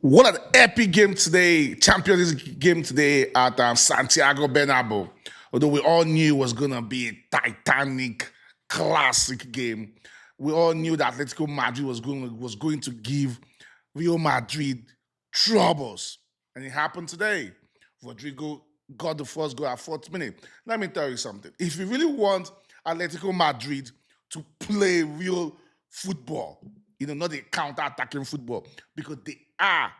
What an epic game today, Champions League game today at Santiago Bernabeu. Although we all knew it was going to be a titanic, classic game, we all knew that Atletico Madrid was going to give Real Madrid troubles, and it happened today. Rodrygo got the first goal at 4th minute. Let me tell you something: if you really want Atletico Madrid to play real football, not a counter-attacking football, because they are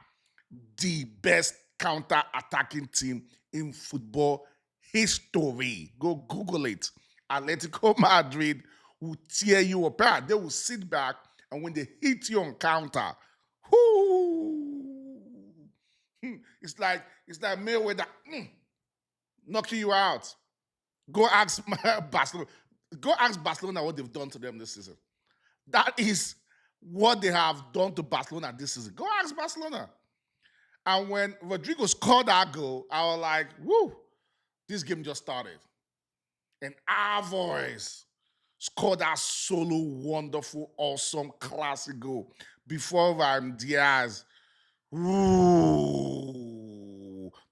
the best counter-attacking team in football history. Go Google it. Atletico Madrid will tear you apart. They will sit back, and when they hit you on counter, whoo, it's like Mayweather knocking you out. Go ask Barcelona. Go ask Barcelona what they've done to them this season. That is what they have done to Barcelona this season. Go ask Barcelona. And when Rodrygo scored that goal, I was like, woo, this game just started. And Alvarez scored that solo, wonderful, awesome, classic goal before Brahim Díaz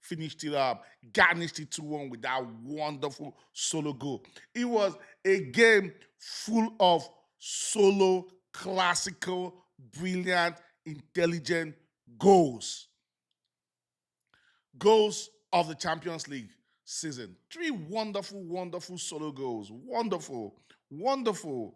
finished it up, garnished it 2-1 with that wonderful solo goal. It was a game full of solo, classical, brilliant, intelligent goals. Goals of the Champions League season. 3 wonderful, wonderful solo goals. Wonderful, wonderful.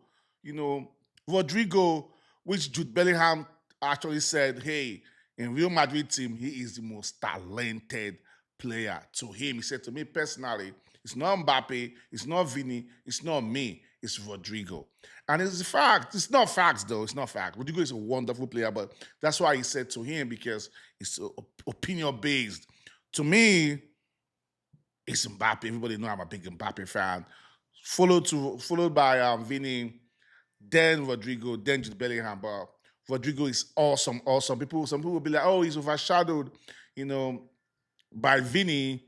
Rodrygo, which Jude Bellingham actually said, hey, in Real Madrid team, he is the most talented player. To him, he said to me personally, it's not Mbappe, it's not Vini, it's not me, it's Rodrygo. And it's a fact. It's not facts, though. It's not fact. Rodrygo is a wonderful player, but that's why he said to him, because it's opinion-based. To me, it's Mbappe. Everybody know I'm a big Mbappe fan. Followed by Vini, then Rodrygo, then Jude Bellingham. But Rodrygo is awesome, awesome. Some people will be like, oh, he's overshadowed, by Vini.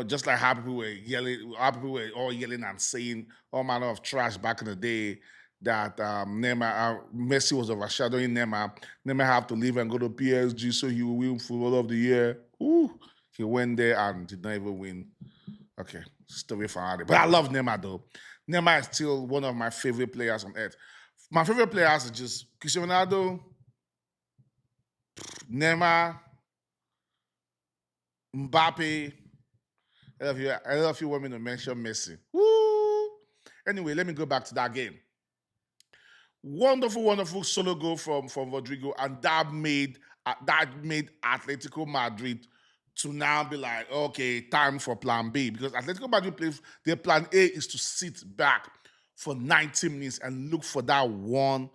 Just like how people were all yelling and saying all manner of trash back in the day that Messi was overshadowing Neymar. Neymar have to leave and go to PSG so he will win Footballer of the Year. Ooh, he went there and did not even win. Okay, story for Hardy. But I love Neymar though. Neymar is still one of my favorite players on earth. My favorite players are just Cristiano Ronaldo, Neymar, Mbappe. I love you want me to mention Messi. Woo! Anyway, let me go back to that game. Wonderful, wonderful solo goal from Rodrygo, and that made Atletico Madrid to now be like, okay, time for plan B. Because Atletico Madrid their plan A is to sit back for 90 minutes and look for that one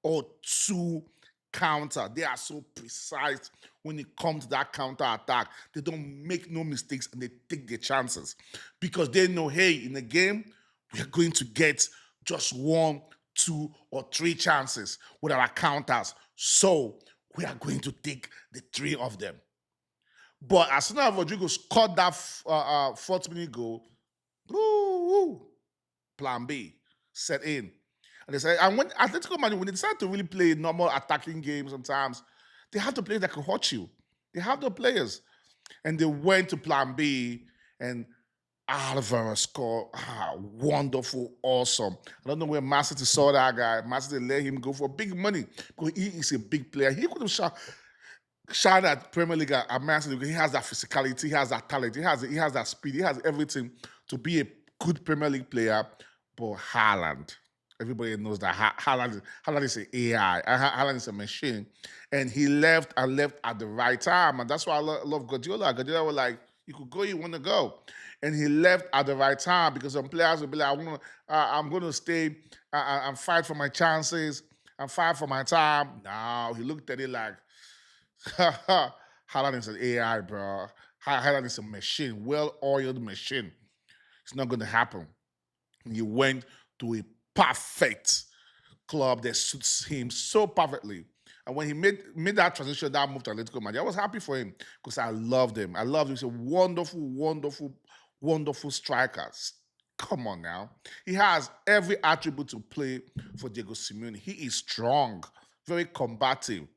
or two counter. They are so precise when it comes to that counter attack. They don't make no mistakes and they take their chances because they know, hey, in the game, we are going to get just 1, 2, or 3 chances with our counters. So we are going to take the 3 of them. But as soon as Rodrygo scored that 4th minute goal, plan B set in. And they said, and when Atletico Madrid, when they decide to really play normal attacking games, sometimes they have the players that can hurt you. They have the players. And they went to plan B, and Alvarez scored. Wonderful, awesome. I don't know where Man City saw that guy. Man City let him go for big money because he is a big player. He could have shot at Premier League at Man City because he has that physicality, he has that talent, he has that speed, he has everything to be a good Premier League player. But Haaland, everybody knows that Haaland is an AI. Haaland is a machine. And he left at the right time. And that's why I love Guardiola. Guardiola was like, you could go, you want to go. And he left at the right time because some players will be like, I'm going to stay and fight for my chances and fight for my time. Now he looked at it like, Haaland is an AI, bro. Haaland is a machine, well-oiled machine. It's not going to happen. He went to a perfect club that suits him so perfectly. And when he made that transition, that move to Atletico Madrid, I was happy for him because I loved him. I loved him. He's a wonderful, wonderful, wonderful striker. Come on now. He has every attribute to play for Diego Simeone. He is strong, very combative.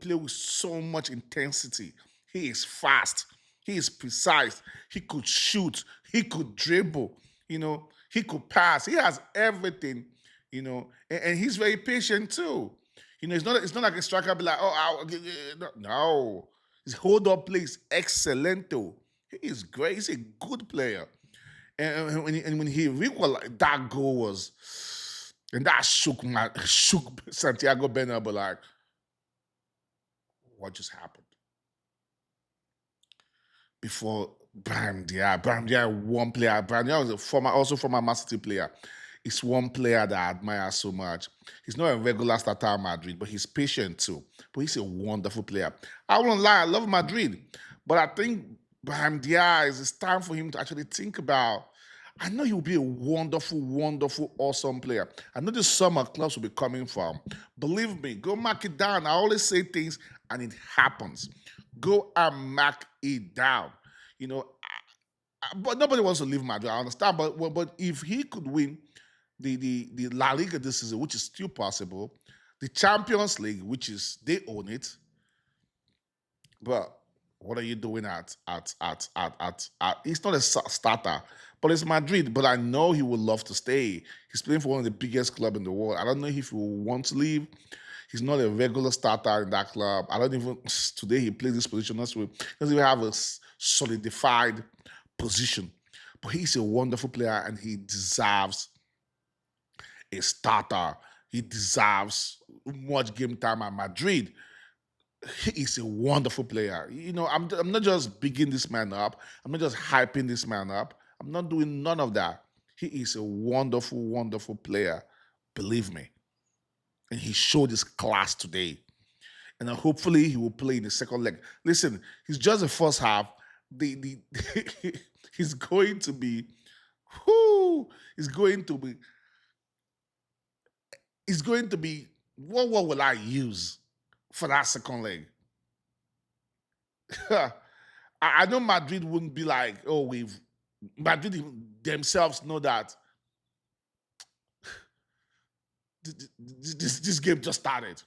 play with so much intensity. He is fast. He is precise. He could shoot. He could dribble. He could pass. He has everything. And he's very patient too. It's not like a striker be like, oh, no. His hold up play is excellent though. He is great. He's a good player. And when he equalized, that goal was, and that shook Santiago Bernabeu like, what just happened? Before Brahim Díaz. Brahim Díaz, one player. Brahim Díaz was also former Man City player. He's one player that I admire so much. He's not a regular starter at Madrid, but he's patient too. But he's a wonderful player. I won't lie, I love Madrid. But I think Brahim Díaz, it's time for him to actually think about. I know he will be a wonderful, wonderful, awesome player. I know the summer clubs will be coming from. Believe me, go mark it down. I always say things and it happens. Go and mark it down. But nobody wants to leave Madrid. I understand. But if he could win the La Liga this season, which is still possible, the Champions League, which is they own it. But what are you doing at He's not a starter, but it's Madrid. But I know he would love to stay. He's playing for one of the biggest clubs in the world. I don't know if he will want to leave. He's not a regular starter in that club. I don't even today he plays this position. He doesn't even have a solidified position. But he's a wonderful player and he deserves a starter. He deserves much game time at Madrid. He is a wonderful player. I'm not just bigging this man up. I'm not just hyping this man up. I'm not doing none of that. He is a wonderful, wonderful player. Believe me. And he showed his class today. And then hopefully he will play in the second leg. Listen, he's just the first half. The he's going to be he's going to be what will I use for that second leg? I know Madrid wouldn't be like, oh, Madrid themselves know that this game just started.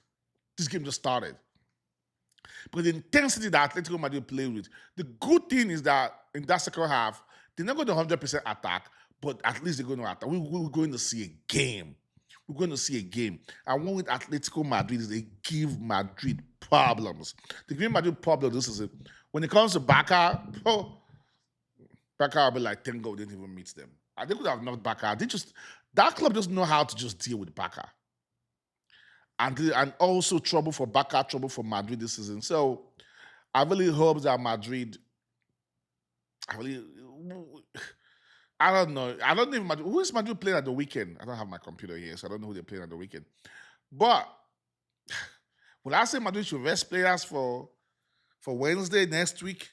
This game just started. But the intensity that Atletico Madrid played with, the good thing is that in that second half, they're not going to 100% attack, but at least they're going to attack. We're going to see a game. We're going to see a game. And one with Atletico Madrid is they give Madrid problems. They give Madrid problems. This is it. When it comes to Barca, Barca will be like, thank God they didn't even meet them. They could have knocked Barca. That club doesn't know how to just deal with Barca. And also trouble for Barca, trouble for Madrid this season. So I really hope that Madrid, I don't know. I don't even who is Madrid playing at the weekend. I don't have my computer here, so I don't know who they're playing at the weekend. But will I say Madrid should rest players for Wednesday next week?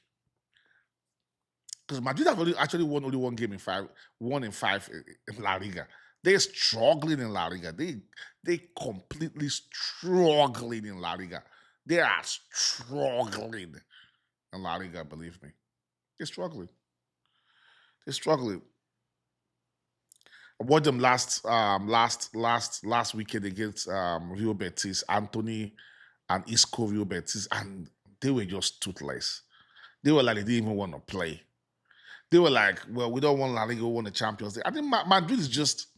Because Madrid have actually won only one game in five in La Liga. They're struggling in La Liga. They completely struggling in La Liga. They are struggling in La Liga, believe me. They're struggling. They're struggling. I watched them last weekend against Real Betis, Anthony and Isco Real Betis, and they were just toothless. They were like they didn't even want to play. They were like, well, we don't want La Liga, we want the Champions League. I think Madrid is just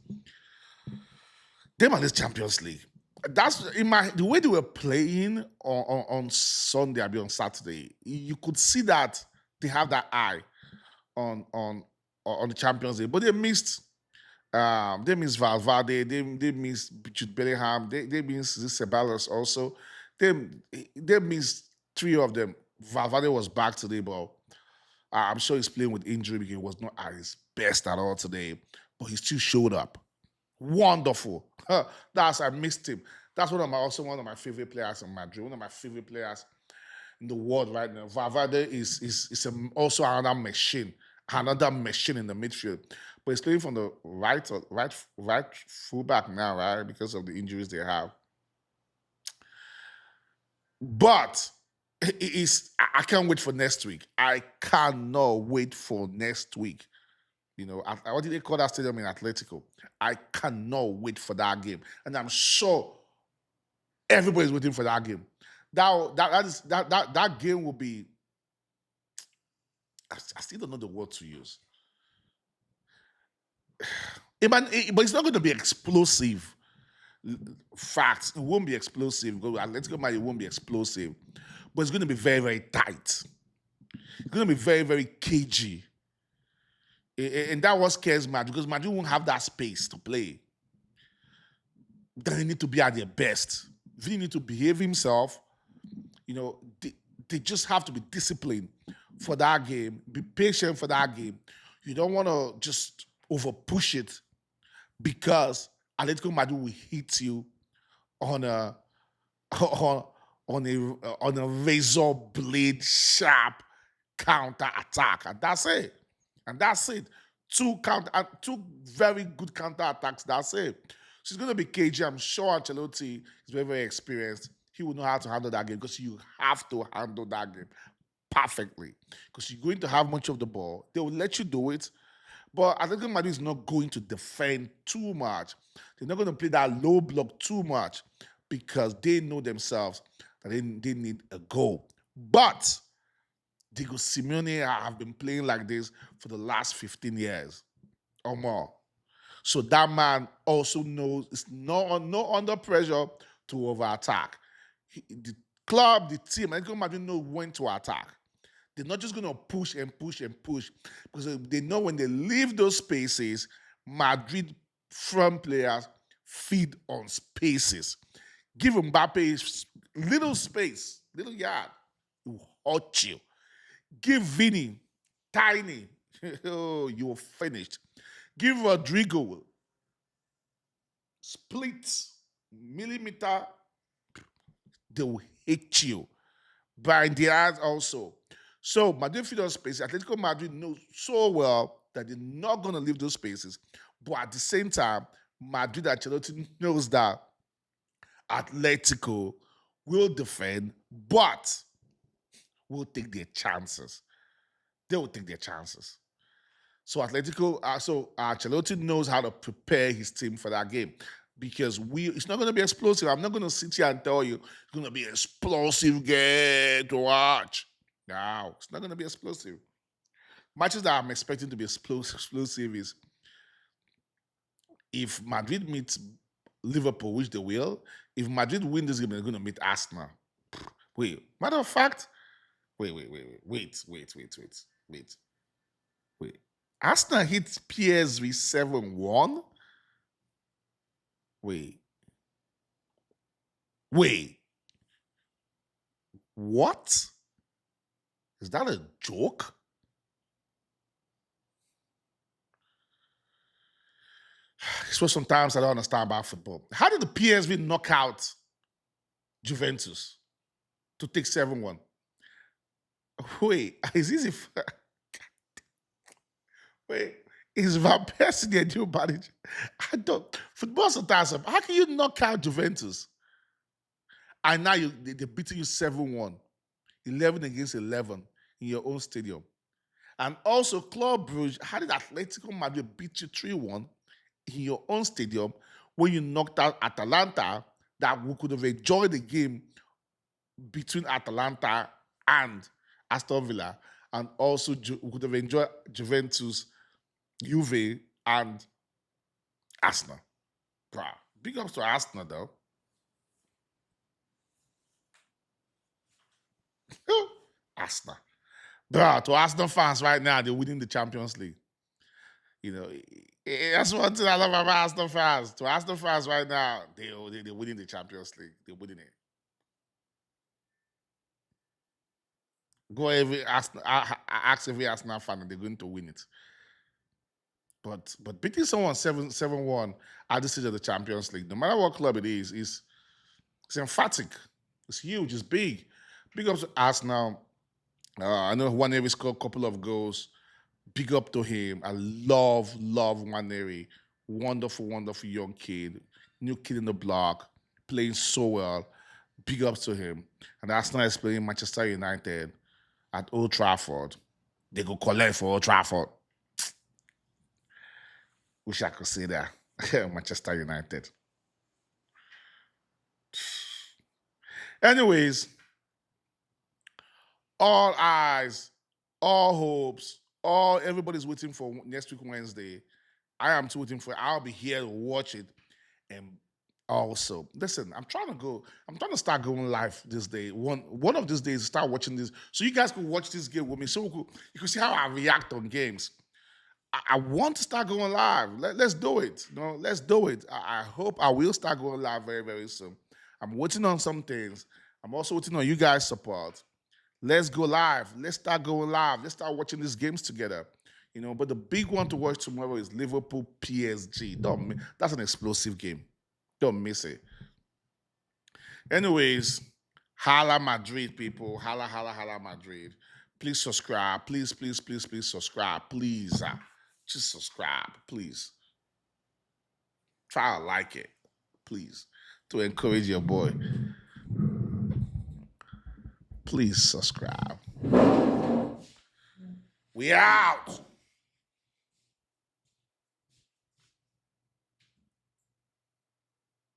them and this Champions League. That's the way they were playing on Sunday, I mean on Saturday. You could see that they have that eye on the Champions League, but they missed Valverde, they missed Jude Bellingham, they missed Ceballos also. They missed three of them. Valverde was back today, but I'm sure he's playing with injury because he was not at his best at all today, but he still showed up. Wonderful. I missed him. That's also one of my favorite players in Madrid. One of my favorite players in the world right now. Valverde is also another machine in the midfield. But he's playing from the right fullback now, right? Because of the injuries they have. But I can't wait for next week. I cannot wait for next week. What did they call that stadium in Atletico? I cannot wait for that game. And I'm sure everybody's waiting for that game. that game will be. I still don't know the word to use. But it's not going to be explosive. Facts, it won't be explosive. Atletico Madrid won't be explosive, but it's going to be very, very tight. It's going to be very, very cagey. And that what scares Madrid, because Madrid won't have that space to play. They need to be at their best. They need to behave himself. They just have to be disciplined for that game. Be patient for that game. You don't want to just over push it because Atletico Madrid will hit you on a razor blade sharp counter attack, and that's it. Two very good counter attacks. That's it. She's going to be cagey. I'm sure Ancelotti is very, very experienced. He will know how to handle that game because you have to handle that game perfectly because you're going to have much of the ball. They will let you do it. But Atletico Madrid is not going to defend too much. They're not going to play that low block too much because they know themselves that they need a goal. But Diego Simeone have been playing like this for the last 15 years or more. So that man also knows it's not under pressure to over-attack. The club, the team, Atletico Madrid know when to attack. They're not just going to push and push and push because they know when they leave those spaces, Madrid front players feed on spaces. Give Mbappe little space, little yard, he will hurt you. Give Vini tiny, oh, you're finished. Give Rodrygo split millimeter, they will hit you. Brahim Díaz also. So Madrid feed on spaces. Atletico Madrid knows so well that they're not going to leave those spaces. But at the same time, Madrid Ancelotti knows that Atletico will defend, but will take their chances. They will take their chances. So Ancelotti knows how to prepare his team for that game because it's not going to be explosive. I'm not going to sit here and tell you it's going to be an explosive game to watch. No, it's not going to be explosive. Matches that I'm expecting to be explosive is if Madrid meets Liverpool, which they will. If Madrid win this game, they're going to meet Arsenal. Matter of fact, wait. Arsenal hits PSV 7-1. Wait. What? Is that a joke? It's what sometimes I don't understand about football. How did the PSV knock out Juventus to take 7-1? Wait, it's easy. Is Van Persie their new manager? I don't. Football sometimes. How can you knock out Juventus? And now they're beating you 7-1, 11 against 11 in your own stadium. And also, Club Brugge, how did Atletico Madrid beat you 3-1 in your own stadium when you knocked out Atalanta that we could have enjoyed the game between Atalanta and Aston Villa, and also we could have enjoyed Juventus, Juve, and Arsenal. Bruh, big ups to Arsenal though. Arsenal. Bruh, to Arsenal fans right now, they're winning the Champions League. That's one thing I love about Arsenal fans. To Arsenal fans right now, they're winning the Champions League. They're winning it. Go ask every Arsenal fan and they're going to win it. But beating someone 7-1 at this stage of the Champions League, no matter what club it is, it's emphatic. It's huge. It's big. Big up to Arsenal. I know Waneri scored a couple of goals. Big up to him. I love Waneri. Wonderful young kid. New kid in the block. Playing so well. Big ups to him. And Arsenal is playing Manchester United at Old Trafford. They go collect for Old Trafford. Wish I could say that. Manchester United. Anyways, All eyes, all hopes, all everybody's waiting for next week Wednesday. I am too waiting for it. I'll be here to watch it. And also, listen, I'm trying to start going live this day. One of these days, start watching this. So you guys can watch this game with me. So you can see how I react on games. I want to start going live. Let's do it. Let's do it. I hope I will start going live very, very soon. I'm waiting on some things. I'm also waiting on you guys' support. Let's go live. Let's start going live. Let's start watching these games together. But the big one to watch tomorrow is Liverpool PSG. That's an explosive game. Don't miss it. Anyways, holla Madrid, people. Holla, holla, holla Madrid. Please subscribe. Please, please, please, please subscribe. Please. Just subscribe, please. Try to like it, please, to encourage your boy. Please subscribe. We out.